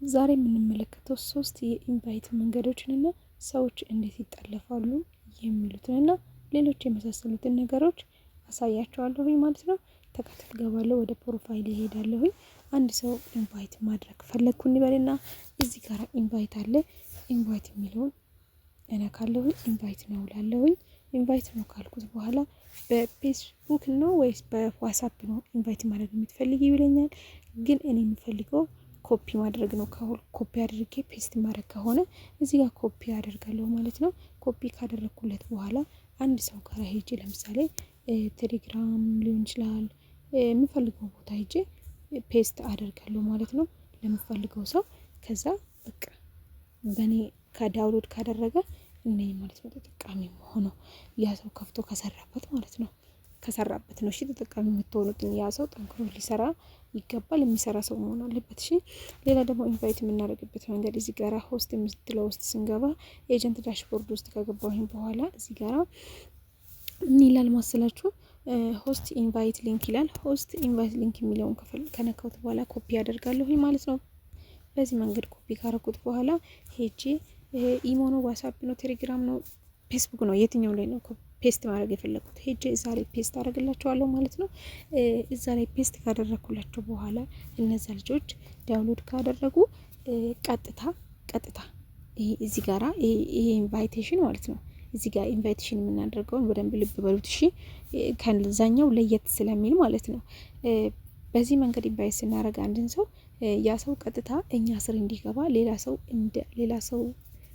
ዛሬ የምንመለከተው 3 የኢንቫይት መንገዶችንና ሰዎች እንዴት ይጠለፋሉ የሚሉትንና ሌሎች የመሳሰሉትን ነገሮች አሳያቸዋለሁኝ ማለት ነው። ተከታተል ገባለሁ። ወደ ፕሮፋይል ይሄዳለሁኝ። አንድ ሰው ኢንቫይት ማድረግ ፈለግኩ እንበልና እዚህ ጋር ኢንቫይት አለ። ኢንቫይት የሚለውን እነካለሁኝ። ኢንቫይት ነው ላለሁኝ። ኢንቫይት ነው ካልኩት በኋላ በፌስቡክ ነው ወይስ በዋትስአፕ ነው ኢንቫይት ማድረግ የምትፈልጊ ይለኛል። ግን እኔ የምፈልገው ኮፒ ማድረግ ነው። ኮፒ አድርጌ ፔስት ማድረግ ከሆነ እዚህ ጋር ኮፒ አደርጋለሁ ማለት ነው። ኮፒ ካደረኩለት በኋላ አንድ ሰው ጋር ሄጄ ለምሳሌ ቴሌግራም ሊሆን ይችላል የምፈልገው ቦታ ሄጄ ፔስት አደርጋለሁ ማለት ነው ለምፈልገው ሰው። ከዛ በቃ በእኔ ከዳውንሎድ ካደረገ እኔ ማለት ነው ተጠቃሚ ሆነው ያ ሰው ከፍቶ ከሰራበት ማለት ነው ከሰራበት ነው። እሺ ተጠቃሚ የምትሆኑት ያ ሰው ጠንክሮ ሊሰራ ይገባል። የሚሰራ ሰው መሆን አለበት። እሺ ሌላ ደግሞ ኢንቫይት የምናደርግበት መንገድ እዚህ ጋራ ሆስት የምትለው ውስጥ ስንገባ ኤጀንት ዳሽቦርድ ውስጥ ከገባሁኝ በኋላ እዚህ ጋራ ምን ይላል ማስላችሁ? ሆስት ኢንቫይት ሊንክ ይላል። ሆስት ኢንቫይት ሊንክ የሚለውን ከነካሁት በኋላ ኮፒ አደርጋለሁኝ ማለት ነው። በዚህ መንገድ ኮፒ ካረኩት በኋላ ሄጄ ኢሞ ነው፣ ዋትስአፕ ነው፣ ቴሌግራም ነው፣ ፌስቡክ ነው፣ የትኛው ላይ ነው ፔስት ማድረግ የፈለኩት ሄጄ እዛ ላይ ፔስት አደርግላቸዋለሁ ማለት ነው። እዛ ላይ ፔስት ካደረኩላቸው በኋላ እነዛ ልጆች ዳውንሎድ ካደረጉ ቀጥታ እዚህ ጋራ ይሄ ኢንቫይቴሽን ማለት ነው። እዚህ ጋር ኢንቫይቴሽን የምናደርገውን በደንብ ልብ በሉት እሺ። ከዛኛው ለየት ስለሚል ማለት ነው። በዚህ መንገድ ኢንቫይት ስናደርግ አንድን ሰው ያ ሰው ቀጥታ እኛ ስር እንዲገባ ሌላ ሰው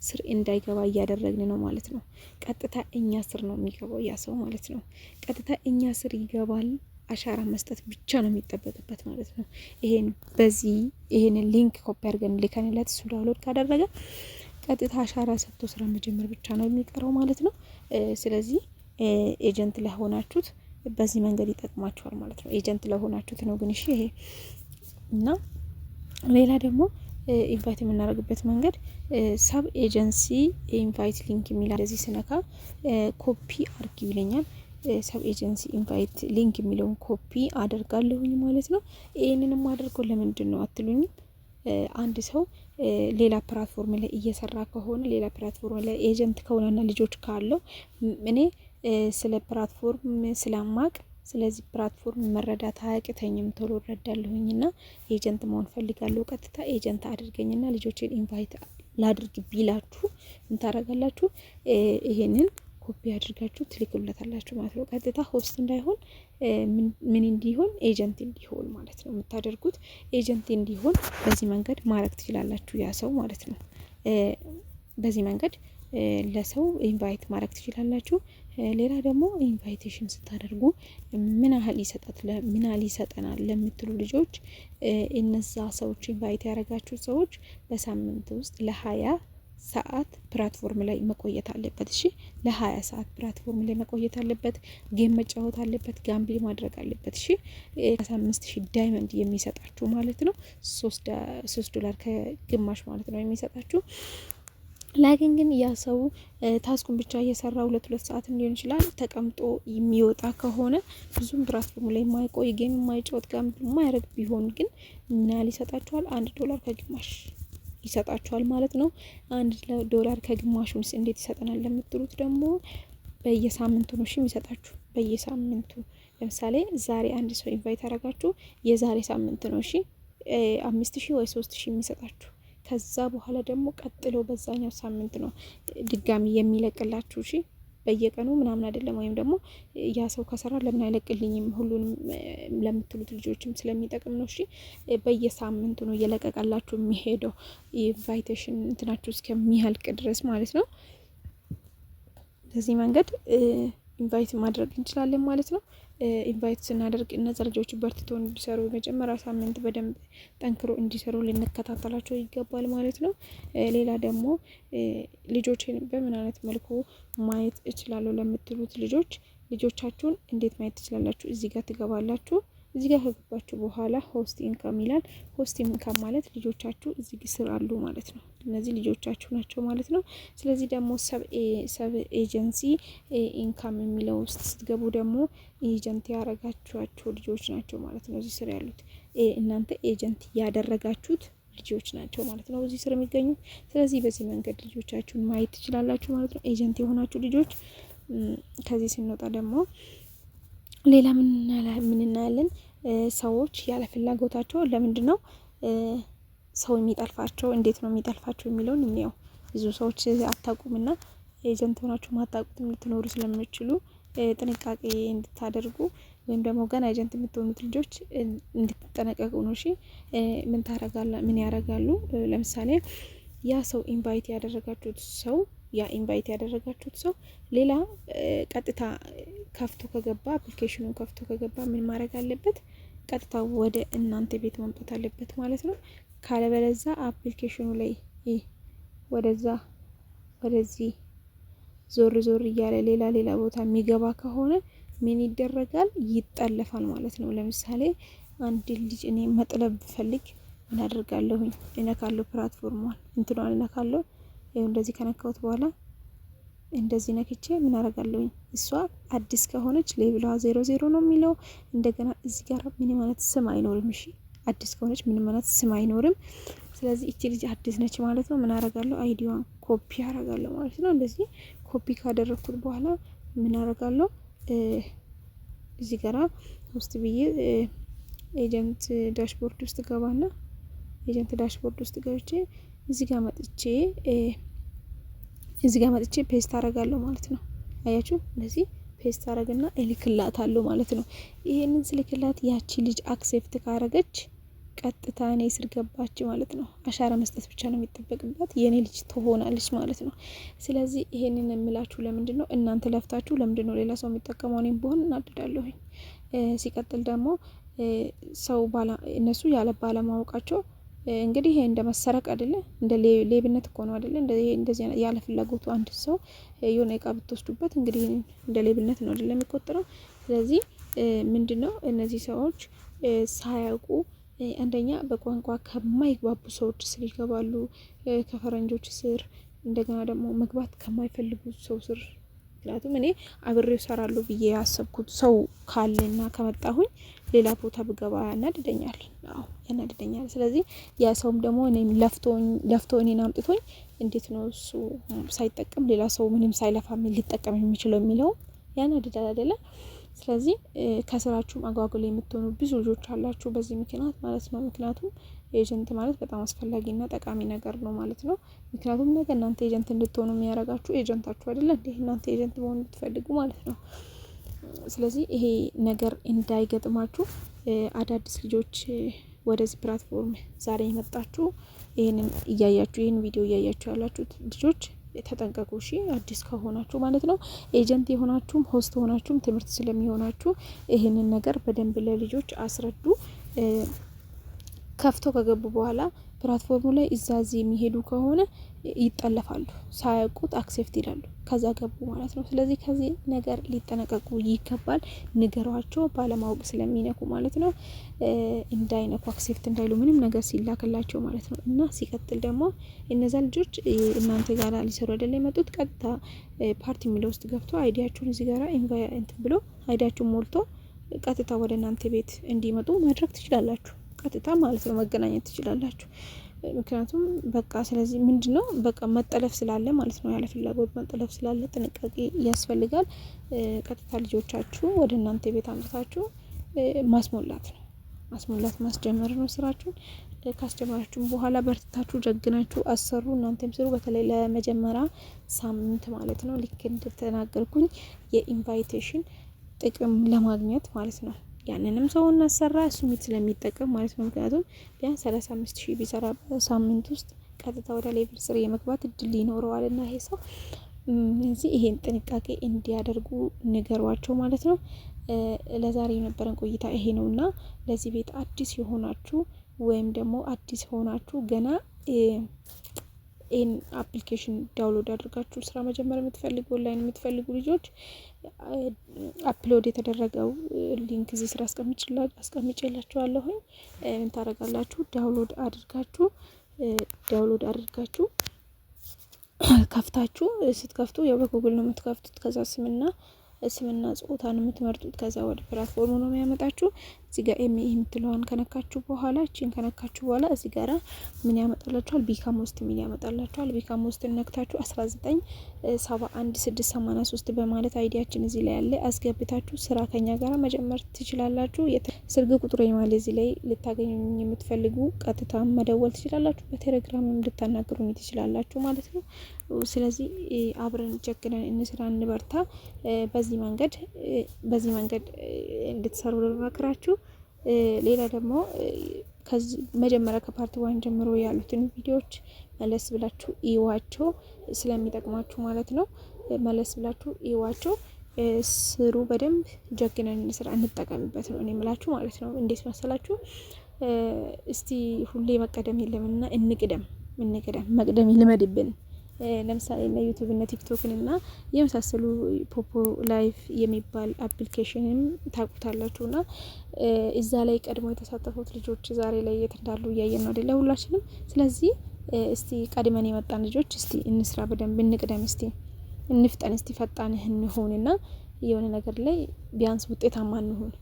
ስር እንዳይገባ እያደረግን ነው ማለት ነው። ቀጥታ እኛ ስር ነው የሚገባው ያ ሰው ማለት ነው። ቀጥታ እኛ ስር ይገባል። አሻራ መስጠት ብቻ ነው የሚጠበቅበት ማለት ነው። ይሄንን ሊንክ ኮፒ አድርገን ልከንለት እሱ ዳውንሎድ ካደረገ ቀጥታ አሻራ ሰጥቶ ስራ መጀመር ብቻ ነው የሚቀረው ማለት ነው። ስለዚህ ኤጀንት ለሆናችሁት በዚህ መንገድ ይጠቅማችኋል ማለት ነው። ኤጀንት ለሆናችሁት ነው ግን እሺ። ይሄ እና ሌላ ደግሞ ኢንቫይት የምናደርግበት መንገድ ሰብ ኤጀንሲ ኢንቫይት ሊንክ የሚል እንደዚህ ስነካ ኮፒ አድርጊ ይለኛል። ሰብ ኤጀንሲ ኢንቫይት ሊንክ የሚለውን ኮፒ አደርጋለሁኝ ማለት ነው። ይሄንንም አድርገው ለምንድን ነው አትሉኝም? አንድ ሰው ሌላ ፕላትፎርም ላይ እየሰራ ከሆነ ሌላ ፕላትፎርም ላይ ኤጀንት ከሆነና ልጆች ካለው እኔ ስለ ፕላትፎርም ስለማቅ ስለዚህ ፕላትፎርም መረዳት አያቅተኝም፣ ቶሎ እረዳለሁኝና ኤጀንት መሆን ፈልጋለሁ። ቀጥታ ኤጀንት አድርገኝና ልጆችን ኢንቫይት ላድርግ ቢላችሁ ምን ታደርጋላችሁ? ይሄንን ኮፒ አድርጋችሁ ትልክሉታላችሁ ማለት ነው። ቀጥታ ሆስት እንዳይሆን ምን እንዲሆን ኤጀንት እንዲሆን ማለት ነው የምታደርጉት። ኤጀንት እንዲሆን በዚህ መንገድ ማድረግ ትችላላችሁ ያ ሰው ማለት ነው። በዚህ መንገድ ለሰው ኢንቫይት ማድረግ ትችላላችሁ። ሌላ ደግሞ ኢንቫይቴሽን ስታደርጉ ምን ያህል ይሰጠናል ለምትሉ ልጆች እነዛ ሰዎች ኢንቫይት ያደረጋችሁ ሰዎች በሳምንት ውስጥ ለ20 ሰዓት ፕላትፎርም ላይ መቆየት አለበት። እሺ ለ20 ሰዓት ፕላትፎርም ላይ መቆየት አለበት። ጌም መጫወት አለበት። ጋምብል ማድረግ አለበት። እሺ 5000 ዳይመንድ የሚሰጣችሁ ማለት ነው። 3 ዶላር ከግማሽ ማለት ነው የሚሰጣችሁ። ላኪን ግን ያ ሰው ታስኩን ብቻ እየሰራ 2 ሰዓትም ሊሆን ይችላል ተቀምጦ የሚወጣ ከሆነ ብዙም ፕላትፎርም ላይ የማይቆይ ጌም የማይጫወት ጋምብል የማያደርግ ቢሆን ግን ምን ያህል ይሰጣችኋል? 1 ዶላር ከግማሽ ይሰጣችኋል ማለት ነው። 1 ዶላር ከግማሹን እንዴት ይሰጠናል ለምትሉት ደግሞ በየሳምንቱ ነው እሺ የሚሰጣችሁ። በየሳምንቱ ለምሳሌ ዛሬ አንድ ሰው ኢንቫይት አደረጋችሁ የዛሬ ሳምንት ነው እሺ 5000 ወይ 3000 የሚሰጣችሁ። ከዛ በኋላ ደግሞ ቀጥሎ በዛኛው ሳምንት ነው ድጋሚ የሚለቅላችሁ። እሺ በየቀኑ ምናምን አይደለም። ወይም ደግሞ ያ ሰው ከሰራ ለምን አይለቅልኝም ሁሉንም ለምትሉት ልጆችም ስለሚጠቅም ነው። እሺ በየሳምንቱ ነው እየለቀቀላችሁ የሚሄደው ኢንቫይቴሽን እንትናችሁ እስከሚያልቅ ድረስ ማለት ነው። በዚህ መንገድ ኢንቫይት ማድረግ እንችላለን ማለት ነው። ኢንቫይት ስናደርግ እነዛ ልጆች በርትተው እንዲሰሩ የመጀመሪያ ሳምንት በደንብ ጠንክሮ እንዲሰሩ ልንከታተላቸው ይገባል ማለት ነው። ሌላ ደግሞ ልጆችን በምን አይነት መልኩ ማየት እችላለሁ ለምትሉት ልጆቻችሁን እንዴት ማየት ትችላላችሁ? እዚህ ጋር ትገባላችሁ። እዚህ ጋር ከገባችሁ በኋላ ሆስት ኢንካም ይላል። ሆስት ኢንካም ማለት ልጆቻችሁ እዚህ ስር አሉ ማለት ነው። እነዚህ ልጆቻችሁ ናቸው ማለት ነው። ስለዚህ ደግሞ ሰብ ኤጀንሲ ኢንካም የሚለው ውስጥ ስትገቡ ደግሞ ኤጀንት ያደረጋችኋቸው ልጆች ናቸው ማለት ነው እዚህ ስር ያሉት። እናንተ ኤጀንት ያደረጋችሁት ልጆች ናቸው ማለት ነው እዚህ ስር የሚገኙት። ስለዚህ በዚህ መንገድ ልጆቻችሁን ማየት ትችላላችሁ ማለት ነው፣ ኤጀንት የሆናችሁ ልጆች። ከዚህ ስንወጣ ደግሞ ሌላ ምን እናያለን? ሰዎች ያለ ፍላጎታቸው ለምንድን ነው ሰው የሚጠልፋቸው? እንዴት ነው የሚጠልፋቸው የሚለውን እንየው። ብዙ ሰዎች አታውቁምና ኤጀንት ሆናችሁ ማታውቁትም ልትኖሩ ስለምችሉ ጥንቃቄ እንድታደርጉ ወይም ደግሞ ገና ኤጀንት የምትሆኑት ልጆች እንድትጠነቀቁ ነው። እሺ ምን ያደርጋሉ? ለምሳሌ ያ ሰው ኢንቫይት ያደረጋችሁት ሰው ሌላ ቀጥታ ከፍቶ ከገባ አፕሊኬሽኑን ከፍቶ ከገባ ምን ማድረግ አለበት? ቀጥታ ወደ እናንተ ቤት መምጣት አለበት ማለት ነው። ካለበለዛ አፕሊኬሽኑ ላይ ወደዚህ ዞር እያለ ሌላ ቦታ የሚገባ ከሆነ ምን ይደረጋል? ይጠለፋል ማለት ነው። ለምሳሌ አንድ ልጅ እኔ መጥለብ ብፈልግ ምን አደርጋለሁኝ? እነካለሁ፣ ፕላትፎርሟን እንትኗን እነካለሁ። ይኸው እንደዚህ ከነካሁት በኋላ እንደዚህ ነክቼ ምን አደርጋለሁኝ? እሷ አዲስ ከሆነች ሌብሏ 00 ነው የሚለው። እንደገና እዚህ ጋር ምንም አይነት ስም አይኖርም። እሺ አዲስ ከሆነች ምንም አይነት ስም አይኖርም። ስለዚህ እቺ ልጅ አዲስ ነች ማለት ነው። ምን አደርጋለሁ? አይዲዋን ኮፒ አደርጋለሁ ማለት ነው። እንደዚህ ኮፒ ካደረኩት በኋላ ምን አደርጋለሁ? እዚህ ጋራ ውስጥ ብዬ ኤጀንት ዳሽቦርድ ውስጥ ገባና ኤጀንት ዳሽቦርድ ውስጥ ገብቼ እዚህ ጋር መጥቼ ፔስት አደርጋለሁ ማለት ነው። አያችሁ? እንደዚህ ፔስት አደርግና እልክላታለሁ ማለት ነው። ይሄንን ስልክላት ያቺ ልጅ አክሴፕት ካረገች ቀጥታ እኔ ስር ገባች ማለት ነው። አሻራ መስጠት ብቻ ነው የሚጠበቅባት፣ የኔ ልጅ ትሆናለች ማለት ነው። ስለዚህ ይሄንን የምላችሁ ለምንድን ነው እናንተ ለፍታችሁ ለምንድን ነው ሌላ ሰው የሚጠቀመው? እኔም ብሆን እናድዳለሁኝ። ሲቀጥል ደግሞ እነሱ ያለ ባለማወቃቸው እንግዲህ ይሄ እንደ መሰረቅ አይደለ፣ እንደ ሌብነት እኮ ነው አይደለ? እንደዚህ ያለ ፍላጎቱ አንድ ሰው የሆነ እቃ ብትወስዱበት እንግዲህ እንደ ሌብነት ነው አይደለ የሚቆጠረው። ስለዚህ ምንድነው እነዚህ ሰዎች ሳያውቁ አንደኛ በቋንቋ ከማይግባቡ ሰዎች ስር ይገባሉ፣ ከፈረንጆች ስር፣ እንደገና ደግሞ መግባት ከማይፈልጉ ሰው ስር። ምክንያቱም እኔ አብሬው እሰራለሁ ብዬ ያሰብኩት ሰው ካለና ከመጣሁኝ ሌላ ቦታ ብገባ ያናድደኛል። አዎ ያናድደኛል። ስለዚህ ያ ሰውም ደግሞ እኔም ለፍቶ እኔን አምጥቶኝ እንዴት ነው እሱ ሳይጠቀም ሌላ ሰው ምንም ሳይለፋ ሊጠቀም የሚችለው የሚለው ያናድዳል አይደለ? ስለዚህ ከስራችሁም አጓጉል የምትሆኑ ብዙ ልጆች አላችሁ በዚህ ምክንያት ማለት ነው። ምክንያቱም ኤጀንት ማለት በጣም አስፈላጊና ጠቃሚ ነገር ነው ማለት ነው። ምክንያቱም ነገ እናንተ ኤጀንት እንድትሆኑ የሚያደርጋችሁ ኤጀንታችሁ አይደለ እንዴ? እናንተ ኤጀንት መሆን እንድትፈልጉ ማለት ነው። ስለዚህ ይሄ ነገር እንዳይገጥማችሁ አዳዲስ ልጆች ወደዚህ ፕላትፎርም ዛሬ የመጣችሁ ይህን ቪዲዮ እያያችሁ ያላችሁት ልጆች ተጠንቀቁ። እሺ አዲስ ከሆናችሁ ማለት ነው። ኤጀንት የሆናችሁም ሆስት ሆናችሁም ትምህርት ስለሚሆናችሁ ይህንን ነገር በደንብ ለልጆች አስረዱ። ከፍቶ ከገቡ በኋላ ፕላትፎርሙ ላይ እዚህ የሚሄዱ ከሆነ ይጠለፋሉ። ሳያውቁት አክሴፕት ይላሉ፣ ከዛ ገቡ ማለት ነው። ስለዚህ ከዚህ ነገር ሊጠነቀቁ ይገባል። ንገሯቸው፣ ባለማወቅ ስለሚነኩ ማለት ነው። እንዳይነኩ አክሴፕት እንዳይሉ ምንም ነገር ሲላክላቸው ማለት ነው። እና ሲቀጥል ደግሞ እነዛ ልጆች እናንተ ጋር ሊሰሩ አይደለ የመጡት። ቀጥታ ፓርቲ የሚለው ውስጥ ገብቶ አይዲያችሁን እዚህ ጋር ኢንቫይት ብሎ አይዲያችሁን ሞልቶ ቀጥታ ወደ እናንተ ቤት እንዲመጡ ማድረግ ትችላላችሁ። ቀጥታ ማለት ነው መገናኘት ትችላላችሁ። ምክንያቱም በቃ ስለዚህ ምንድነው በቃ መጠለፍ ስላለ ማለት ነው፣ ያለ ፍላጎት መጠለፍ ስላለ ጥንቃቄ ያስፈልጋል። ቀጥታ ልጆቻችሁ ወደ እናንተ ቤት አምጥታችሁ ማስጀመር ነው ስራችሁን። ካስጀመራችሁ በኋላ በርትታችሁ ጀግናችሁ አሰሩ። እናንተም ስሩ። በተለይ ለመጀመሪያ ሳምንት ማለት ነው። ልክ እንደተናገርኩኝ የኢንቫይቴሽን ጥቅም ለማግኘት ማለት ነው። ያንንም ሰው እናሰራ እሱ ስለሚጠቀም ማለት ነው። ምክንያቱም ቢያንስ 35,000 ቢሰራ በሳምንት ውስጥ ቀጥታ ወደ ሌቭል 3 የመግባት እድል ይኖረዋል። እና ይሄ ሰው እዚህ ይሄን ጥንቃቄ እንዲያደርጉ ንገሯቸው ማለት ነው። ለዛሬ የነበረን ቆይታ ይሄ ነውና ለዚህ ቤት አዲስ የሆናችሁ ወይም ደግሞ አዲስ ሆናችሁ ገና ይህን አፕሊኬሽን ዳውንሎድ አድርጋችሁ ስራ መጀመር የምትፈልጉ ኦንላይን የምትፈልጉ ልጆች አፕሎድ የተደረገው ሊንክ እዚህ ስራ አስቀምጬላችኋለሁኝ። ምን ታደርጋላችሁ? ዳውንሎድ አድርጋችሁ ከፍታችሁ ስትከፍቱ ያው በጉግል ነው የምትከፍቱት። ከዛ ስምና ጾታ ነው የምትመርጡት። ከዛ ወደ ፕላትፎርሙ ነው የሚያመጣችሁ። እዚህ ጋር ኤም የምትለዋን ከነካችሁ በኋላ እቺን ከነካችሁ በኋላ እዚህ ጋራ ምን ያመጣላችኋል? ቢካም ውስጥ ምን ያመጣላችኋል? ቢካም ውስጥ ነክታችሁ 1971683 በማለት አይዲያችን እዚህ ላይ ያለ አስገብታችሁ ስራ ከኛ ጋር መጀመር ትችላላችሁ። ስልክ ቁጥሬ ማለት እዚህ ላይ ልታገኙኝ የምትፈልጉ ቀጥታ መደወል ትችላላችሁ። በቴሌግራም ልታናግሩኝ ትችላላችሁ ማለት ነው። ስለዚህ አብረን ቸክነን እንስራ፣ እንበርታ። በዚህ መንገድ እንድትሰሩ ልመክራችሁ። ሌላ ደግሞ ከዚህ መጀመሪያ ከፓርት 1 ጀምሮ ያሉትን ቪዲዮዎች መለስ ብላችሁ ይዋቸው፣ ስለሚጠቅማችሁ ማለት ነው። መለስ ብላችሁ ይዋቸው፣ ስሩ። በደንብ ጀግነን እንስራ፣ እንጠቀምበት ነው እኔ የምላችሁ ማለት ነው። እንዴት መሰላችሁ? እስቲ ሁሌ መቀደም የለምና እንቅደም፣ መቅደም ይልመድብን። ለምሳሌ እና ዩቲዩብ እና ቲክቶክን እና የመሳሰሉ ፖፖ ላይፍ የሚባል አፕሊኬሽንም ታውቁታላችሁ። እና እዛ ላይ ቀድሞ የተሳተፉት ልጆች ዛሬ ላይ የት እንዳሉ እያየን ነው አይደለ? ሁላችንም። ስለዚህ እስቲ ቀድመን የመጣን ልጆች እስቲ እንስራ፣ በደንብ እንቅደም፣ እስቲ እንፍጠን፣ እስቲ ፈጣን እንሆንና የሆነ ነገር ላይ ቢያንስ ውጤታማ እንሆን።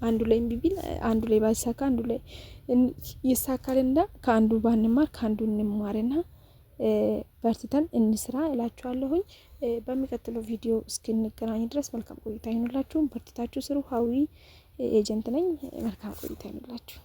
አንዱ ላይ ቢቢል አንዱ ላይ ባይሳካ አንዱ ላይ ይሳካልና ከአንዱ ባንማር ከአንዱ እንማርና በርትተን እንስራ እላችኋለሁኝ። በሚቀጥለው ቪዲዮ እስክንገናኝ ድረስ መልካም ቆይታ ይሁንላችሁ። በርትታችሁ ስሩ። ሀዊ ኤጀንት ነኝ። መልካም ቆይታ ይሁንላችሁ።